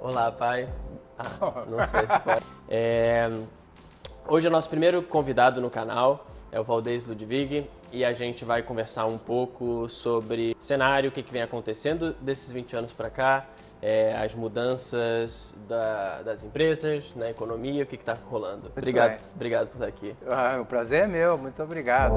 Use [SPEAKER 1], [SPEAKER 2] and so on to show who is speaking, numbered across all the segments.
[SPEAKER 1] Olá, pai. Não sei se pode. Hoje é nosso primeiro convidado no canal, é o Valdez Ludwig, e a gente vai conversar um pouco sobre o cenário, o que vem acontecendo desses 20 anos para cá, as mudanças das empresas, na economia, o que está rolando. Obrigado por estar aqui.
[SPEAKER 2] O prazer é meu, muito obrigado.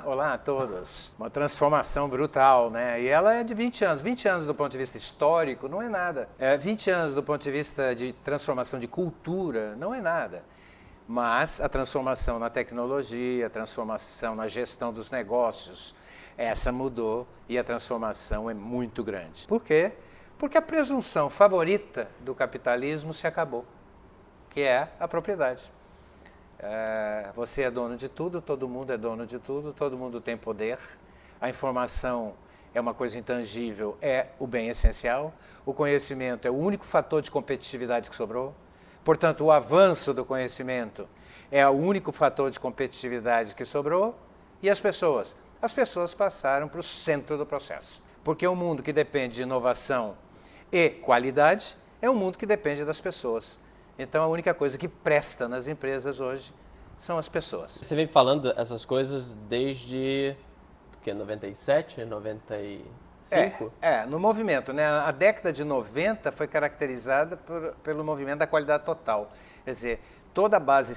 [SPEAKER 2] Olá a todos. Uma transformação brutal, né? E ela é de 20 anos. 20 anos do ponto de vista histórico não é nada. 20 anos do ponto de vista de transformação de cultura não é nada. Mas a transformação na tecnologia, a transformação na gestão dos negócios, essa mudou e a transformação é muito grande. Por quê? Porque a presunção favorita do capitalismo se acabou, que é a propriedade. Você é dono de tudo, todo mundo é dono de tudo, todo mundo tem poder. A informação é uma coisa intangível, é o bem essencial. O conhecimento é o único fator de competitividade que sobrou. Portanto, o avanço do conhecimento é o único fator de competitividade que sobrou. E as pessoas? As pessoas passaram para o centro do processo. Porque o mundo que depende de inovação e qualidade é um mundo que depende das pessoas. Então, a única coisa que presta nas empresas hoje são as pessoas.
[SPEAKER 1] Você vem falando essas coisas desde 97, 95?
[SPEAKER 2] No movimento, né? A década de 90 foi caracterizada pelo movimento da qualidade total. Quer dizer, toda a base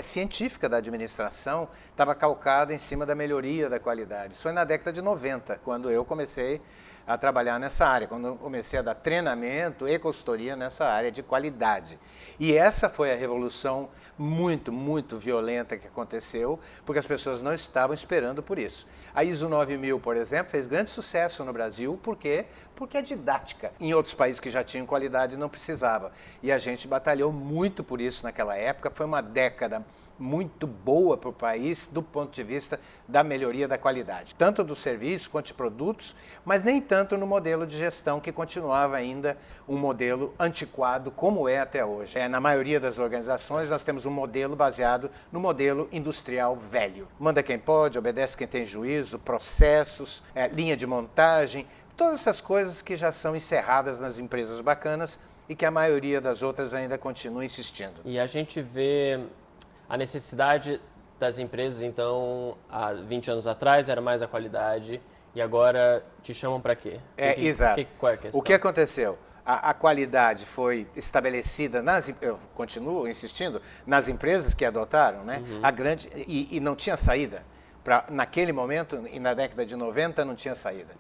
[SPEAKER 2] científica da administração estava calcada em cima da melhoria da qualidade. Isso foi na década de 90, quando eu comecei a trabalhar nessa área, quando eu comecei a dar treinamento e consultoria nessa área de qualidade. E essa foi a revolução muito violenta que aconteceu, porque as pessoas não estavam esperando por isso. A ISO 9000, por exemplo, fez grande sucesso no Brasil, por quê? Porque é didática. Em outros países que já tinham qualidade não precisava. E a gente batalhou muito por isso naquela época, foi uma década muito boa para o país do ponto de vista da melhoria da qualidade, tanto dos serviços quanto de produtos, mas nem tanto no modelo de gestão que continuava ainda um modelo antiquado como é até hoje. Na maioria das organizações nós temos um modelo baseado no modelo industrial velho. Manda quem pode, obedece quem tem juízo, processos, linha de montagem, todas essas coisas que já são encerradas nas empresas bacanas e que a maioria das outras ainda continua insistindo.
[SPEAKER 1] E a gente vê a necessidade das empresas, então, há 20 anos atrás era mais a qualidade e agora te chamam para quê?
[SPEAKER 2] Exato.
[SPEAKER 1] Qual é a questão?
[SPEAKER 2] O que aconteceu? A qualidade foi estabelecida, eu continuo insistindo, nas empresas que adotaram, né? E não tinha saída. Naquele momento, e na década de 90, não tinha saída.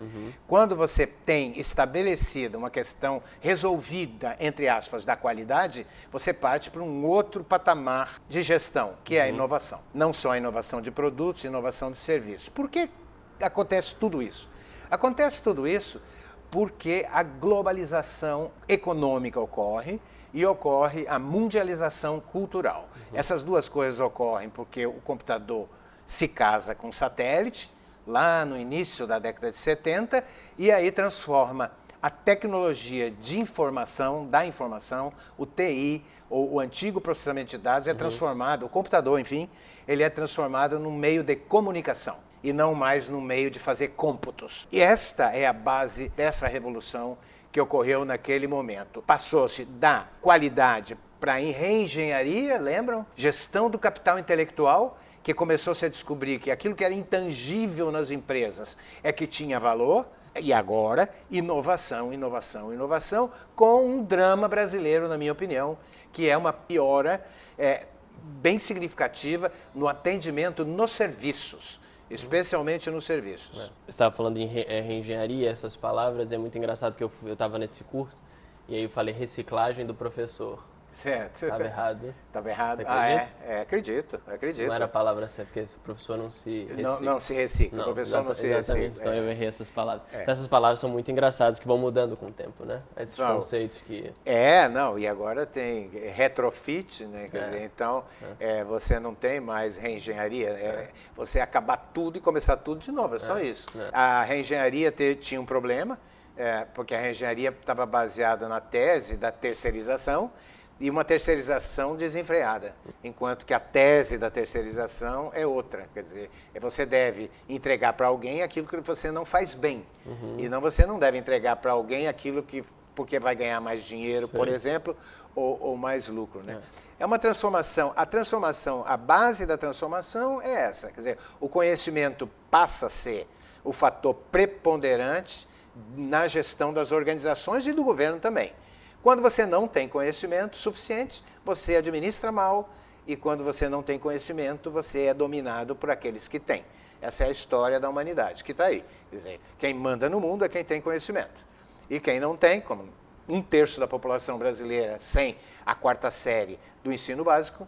[SPEAKER 2] Quando você tem estabelecida uma questão resolvida, entre aspas, da qualidade, você parte para um outro patamar de gestão, que é a inovação. Não só a inovação de produtos, inovação de serviços. Por que acontece tudo isso? Acontece tudo isso porque a globalização econômica ocorre e ocorre a mundialização cultural. Essas duas coisas ocorrem porque o computador se casa com satélite, lá no início da década de 70, e aí transforma a tecnologia de informação, da informação, o TI, ou o antigo processamento de dados, é transformado, o computador, enfim, ele é transformado num meio de comunicação, e não mais num meio de fazer cômputos. E esta é a base dessa revolução que ocorreu naquele momento. Passou-se da qualidade para a reengenharia, lembram? Gestão do capital intelectual, que começou-se a descobrir que aquilo que era intangível nas empresas é que tinha valor, e agora, inovação, com um drama brasileiro, na minha opinião, que é uma piora bem significativa no atendimento nos serviços, especialmente nos serviços.
[SPEAKER 1] Você estava falando em reengenharia, essas palavras, é muito engraçado que eu estava nesse curso, e aí eu falei reciclagem do professor.
[SPEAKER 2] Certo.
[SPEAKER 1] Estava errado.
[SPEAKER 2] Estava errado. Acredito.
[SPEAKER 1] Não era a palavra certa, porque o professor não se recicla.
[SPEAKER 2] Não se recicla, o professor não se recicla.
[SPEAKER 1] Então eu errei essas palavras. Então essas palavras são muito engraçadas, que vão mudando com o tempo, né? Esses conceitos que...
[SPEAKER 2] e agora tem retrofit, né? Quer dizer, então você não tem mais reengenharia, você acabar tudo e começar tudo de novo, é só isso. A reengenharia tinha um problema, porque a reengenharia estava baseada na tese da terceirização, e uma terceirização desenfreada, enquanto que a tese da terceirização é outra, quer dizer, você deve entregar para alguém aquilo que você não faz bem, e você não deve entregar para alguém aquilo que porque vai ganhar mais dinheiro, por exemplo, ou mais lucro, né? É uma transformação, a base da transformação é essa, quer dizer, o conhecimento passa a ser o fator preponderante na gestão das organizações e do governo também. Quando você não tem conhecimento suficiente, você administra mal, e quando você não tem conhecimento, você é dominado por aqueles que têm. Essa é a história da humanidade, que está aí. Quer dizer, quem manda no mundo é quem tem conhecimento. E quem não tem, como 1/3 da população brasileira sem a 4ª série do ensino básico,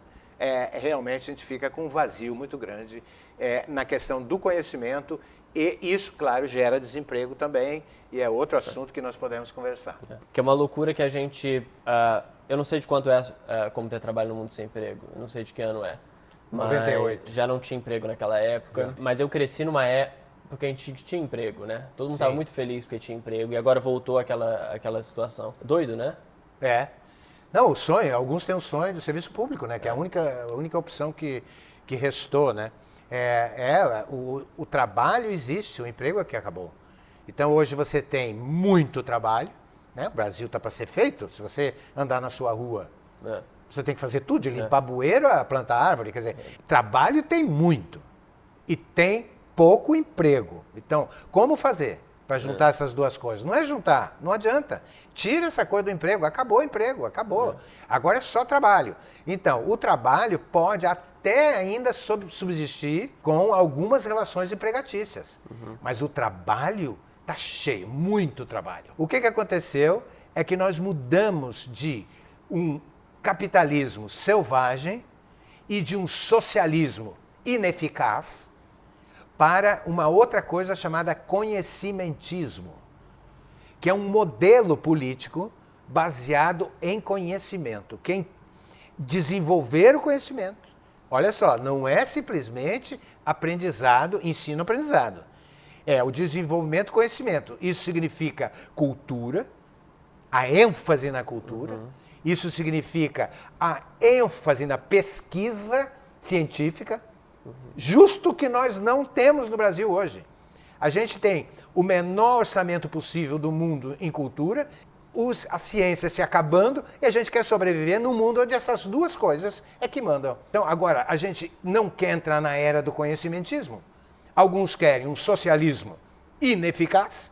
[SPEAKER 2] realmente a gente fica com um vazio muito grande na questão do conhecimento, e isso, claro, gera desemprego também, e é outro assunto que nós podemos conversar.
[SPEAKER 1] Que é uma loucura que a gente... eu não sei de quanto como ter trabalho no mundo sem emprego, eu não sei de que ano é.
[SPEAKER 2] 98.
[SPEAKER 1] Já não tinha emprego naquela época, mas eu cresci numa época porque a gente tinha emprego, né? Todo mundo estava muito feliz porque tinha emprego, e agora voltou aquela situação. Doido, né?
[SPEAKER 2] Não, o sonho, alguns têm o sonho do serviço público, né? Que é a única opção que restou, né? O trabalho existe, o emprego é que acabou. Então hoje você tem muito trabalho, né? O Brasil está para ser feito. Se você andar na sua rua, você tem que fazer tudo, de limpar bueiro a plantar árvore. Quer dizer, trabalho tem muito e tem pouco emprego. Então, como fazer para juntar essas duas coisas? Não é juntar, não adianta. Tira essa coisa do emprego, acabou o emprego, acabou. Agora é só trabalho. Então, o trabalho pode até ainda subsistir com algumas relações empregatícias. Mas o trabalho está cheio, muito trabalho. O que aconteceu é que nós mudamos de um capitalismo selvagem e de um socialismo ineficaz para uma outra coisa chamada conhecimentismo, que é um modelo político baseado em conhecimento. Quem desenvolver o conhecimento, olha só, não é simplesmente aprendizado, ensino-aprendizado. É o desenvolvimento do conhecimento. Isso significa cultura, a ênfase na cultura. Isso significa a ênfase na pesquisa científica, justo que nós não temos no Brasil hoje. A gente tem o menor orçamento possível do mundo em cultura, a ciência se acabando, e a gente quer sobreviver num mundo onde essas duas coisas é que mandam. Então, agora, a gente não quer entrar na era do conhecimentismo. Alguns querem um socialismo ineficaz,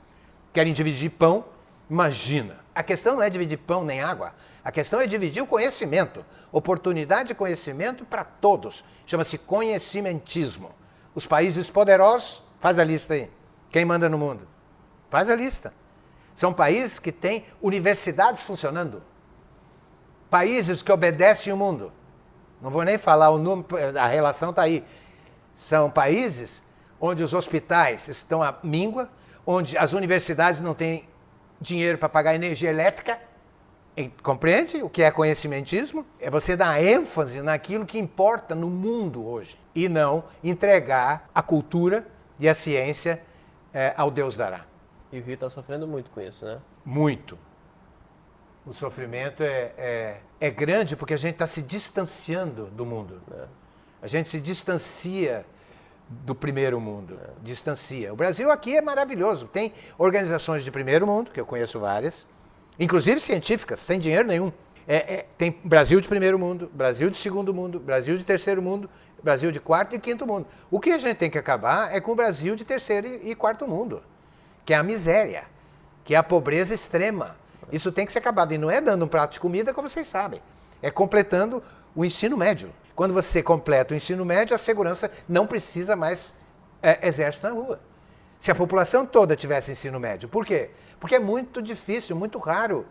[SPEAKER 2] querem dividir pão. Imagina, a questão não é dividir pão nem água. A questão é dividir o conhecimento, oportunidade de conhecimento para todos. Chama-se conhecimentismo. Os países poderosos, faz a lista aí. Quem manda no mundo? Faz a lista. São países que têm universidades funcionando. Países que obedecem o mundo. Não vou nem falar o número, a relação está aí. São países onde os hospitais estão à míngua, onde as universidades não têm dinheiro para pagar energia elétrica. Compreende o que é conhecimentismo? É você dar ênfase naquilo que importa no mundo hoje e não entregar a cultura e a ciência ao Deus dará.
[SPEAKER 1] E o Rio está sofrendo muito com isso, né?
[SPEAKER 2] Muito. O sofrimento é grande porque a gente está se distanciando do mundo. A gente se distancia do primeiro mundo. Distancia. O Brasil aqui é maravilhoso. Tem organizações de primeiro mundo, que eu conheço várias, inclusive científicas, sem dinheiro nenhum. Tem Brasil de primeiro mundo, Brasil de segundo mundo, Brasil de terceiro mundo, Brasil de quarto e quinto mundo. O que a gente tem que acabar é com o Brasil de terceiro e quarto mundo, que é a miséria, que é a pobreza extrema. Isso tem que ser acabado. E não é dando um prato de comida, como vocês sabem. É completando o ensino médio. Quando você completa o ensino médio, a segurança não precisa mais exército na rua. Se a população toda tivesse ensino médio. Por quê? Porque é muito difícil, muito raro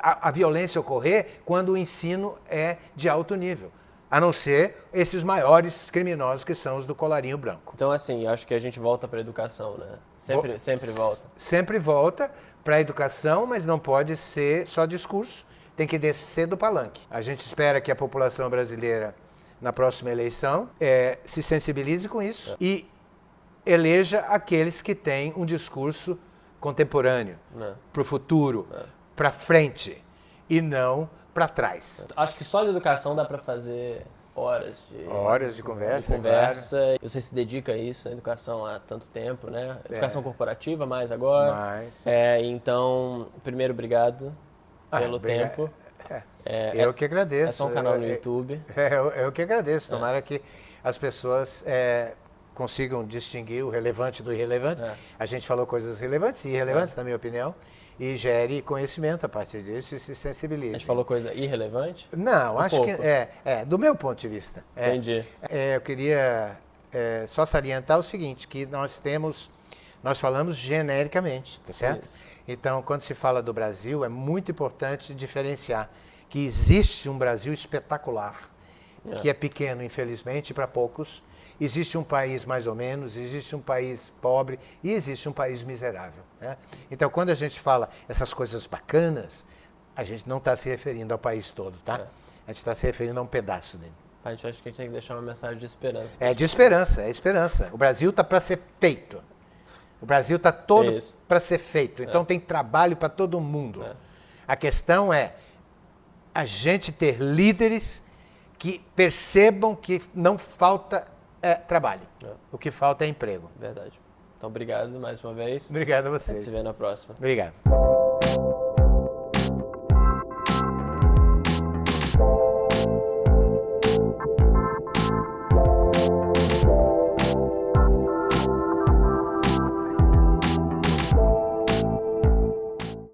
[SPEAKER 2] a violência ocorrer quando o ensino é de alto nível. A não ser esses maiores criminosos que são os do colarinho branco.
[SPEAKER 1] Então, assim, acho que a gente volta para a educação, né? Sempre volta.
[SPEAKER 2] Sempre volta para a educação, mas não pode ser só discurso. Tem que descer do palanque. A gente espera que a população brasileira, na próxima eleição, se sensibilize com isso e eleja aqueles que têm um discurso contemporâneo, para o futuro, para frente. e não para trás.
[SPEAKER 1] Acho que só de educação dá para fazer horas de
[SPEAKER 2] conversa.
[SPEAKER 1] Claro. Você se dedica a isso, a educação há tanto tempo, né? Educação corporativa mais agora. Então, primeiro, obrigado pelo tempo.
[SPEAKER 2] Eu que agradeço.
[SPEAKER 1] É só um canal no YouTube.
[SPEAKER 2] Eu que agradeço. Tomara que as pessoas consigam distinguir o relevante do irrelevante. A gente falou coisas relevantes e irrelevantes, na minha opinião, e gere conhecimento a partir disso e se sensibilize.
[SPEAKER 1] A gente falou coisa irrelevante?
[SPEAKER 2] Não, acho que do meu ponto de vista.
[SPEAKER 1] Entendi.
[SPEAKER 2] Eu queria só salientar o seguinte, que nós falamos genericamente, tá certo?
[SPEAKER 1] Isso.
[SPEAKER 2] Então, quando se fala do Brasil, é muito importante diferenciar que existe um Brasil espetacular, que é pequeno, infelizmente, para poucos. Existe um país mais ou menos, existe um país pobre e existe um país miserável. Né? Então, quando a gente fala essas coisas bacanas, a gente não está se referindo ao país todo, tá? A gente está se referindo a um pedaço dele.
[SPEAKER 1] A gente acha que a gente tem que deixar uma mensagem de esperança.
[SPEAKER 2] De esperança, é esperança. O Brasil está para ser feito. O Brasil está todo para ser feito. Então tem trabalho para todo mundo. A questão é a gente ter líderes que percebam que não falta trabalho. O que falta é emprego.
[SPEAKER 1] Verdade. Então, obrigado mais uma vez.
[SPEAKER 2] Obrigado a vocês.
[SPEAKER 1] A gente se vê na próxima.
[SPEAKER 2] Obrigado.